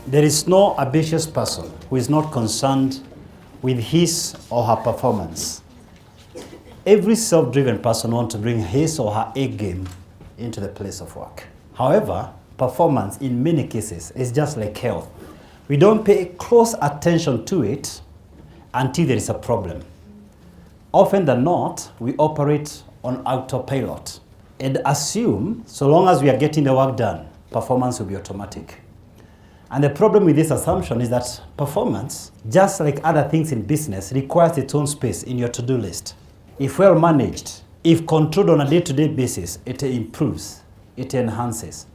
There is no ambitious person who is not concerned with his or her performance. Every self-driven person wants to bring his or her A game into the place of work. However, performance in many cases is just like health. We don't pay close attention to it until there is a problem. Often than not, we operate on autopilot and assume so long as we are getting the work done, performance will be automatic. And the problem with this assumption is that performance, just like other things in business, requires its own space in your to-do list. If well managed, if controlled on a day-to-day basis, it improves, it enhances.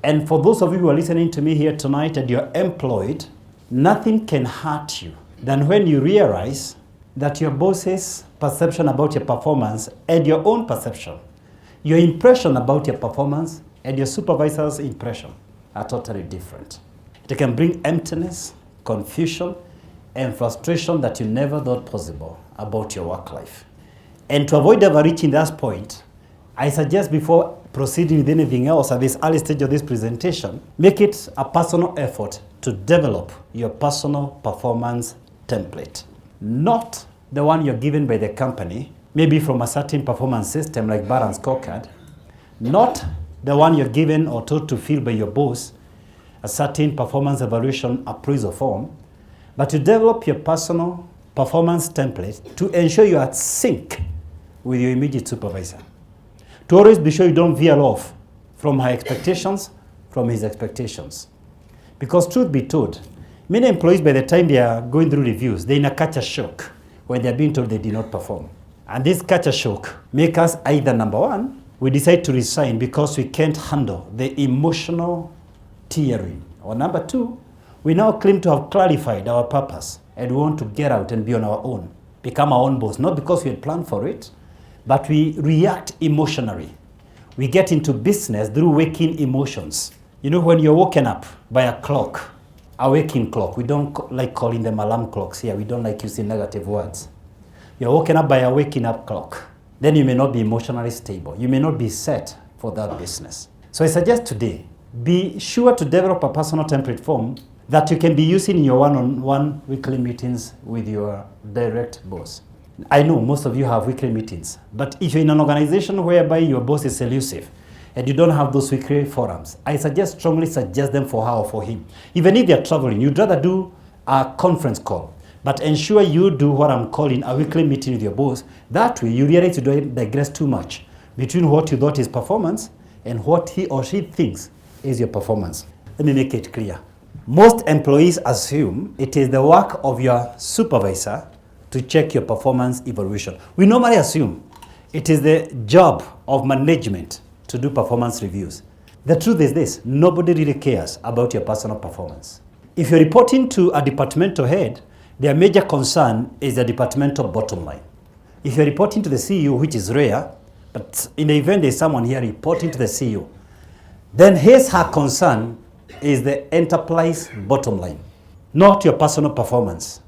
And for those of you who are listening to me here tonight and you're employed, nothing can hurt you than when you realize that your boss's perception about your performance and your own perception, your impression about your performance and your supervisor's impression are totally different. It can bring emptiness, confusion, and frustration that you never thought possible about your work life. And to avoid ever reaching that point, I suggest before proceeding with anything else at this early stage of this presentation, make it a personal effort to develop your personal performance template. Not the one you're given by the company, maybe from a certain performance system like bar and scorecard. Not the one you're given or told to fill by your boss, a certain performance evaluation appraisal form, but to develop your personal performance template to ensure you are at sync with your immediate supervisor. To always be sure you don't veer off from her expectations, from his expectations. Because truth be told, many employees by the time they are going through reviews, they're in a culture shock when they're being told they did not perform. And this culture shock makes us either, number one, we decide to resign because we can't handle the emotional tearing. Or number two, we now claim to have clarified our purpose and we want to get out and be on our own, become our own boss, not because we had planned for it, but we react emotionally. We get into business through waking emotions. You know, when you're woken up by a clock, a waking clock, we don't like calling them alarm clocks here, we don't like using negative words. You're woken up by a waking up clock. Then you may not be emotionally stable. You may not be set for that business. So I suggest today, be sure to develop a personal template form that you can be using in your one-on-one weekly meetings with your direct boss. I know most of you have weekly meetings, but if you're in an organization whereby your boss is elusive and you don't have those weekly forums, I strongly suggest them for her or for him. Even if they're traveling, you'd rather do a conference call, but ensure you do what I'm calling a weekly meeting with your boss. That way you realize you don't digress too much between what you thought is performance and what he or she thinks is your performance. Let me make it clear. Most employees assume it is the work of your supervisor to check your performance evaluation. We normally assume it is the job of management to do performance reviews. The truth is this, nobody really cares about your personal performance. If you're reporting to a departmental head, their major concern is the departmental bottom line. If you're reporting to the CEO, which is rare, but in the event there's someone here reporting to the CEO, then her concern is the enterprise bottom line, not your personal performance.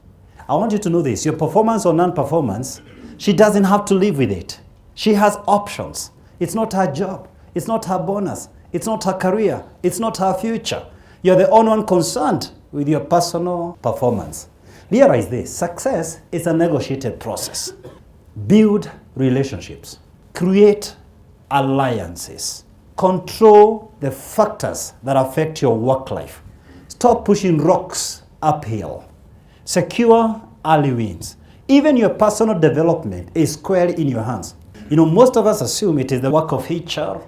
I want you to know this, your performance or non-performance, she doesn't have to live with it. She has options. It's not her job. It's not her bonus. It's not her career. It's not her future. You're the only one concerned with your personal performance. Realize this, success is a negotiated process. Build relationships. Create alliances. Control the factors that affect your work life. Stop pushing rocks uphill. Secure early wins. Even your personal development is squarely in your hands. You know, most of us assume it is the work of HR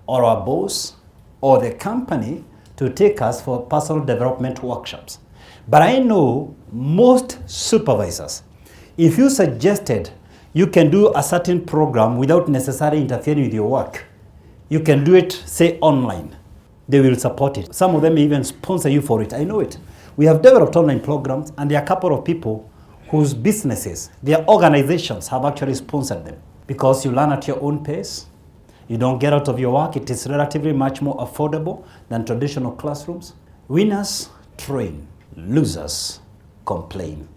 or our boss or the company to take us for personal development workshops. But I know most supervisors, if you suggested you can do a certain program without necessarily interfering with your work, you can do it, say, online. They will support it. Some of them even sponsor you for it. I know it. We have developed online programs, and there are a couple of people whose businesses, their organizations have actually sponsored them. Because you learn at your own pace, you don't get out of your work, it is relatively much more affordable than traditional classrooms. Winners train, losers complain.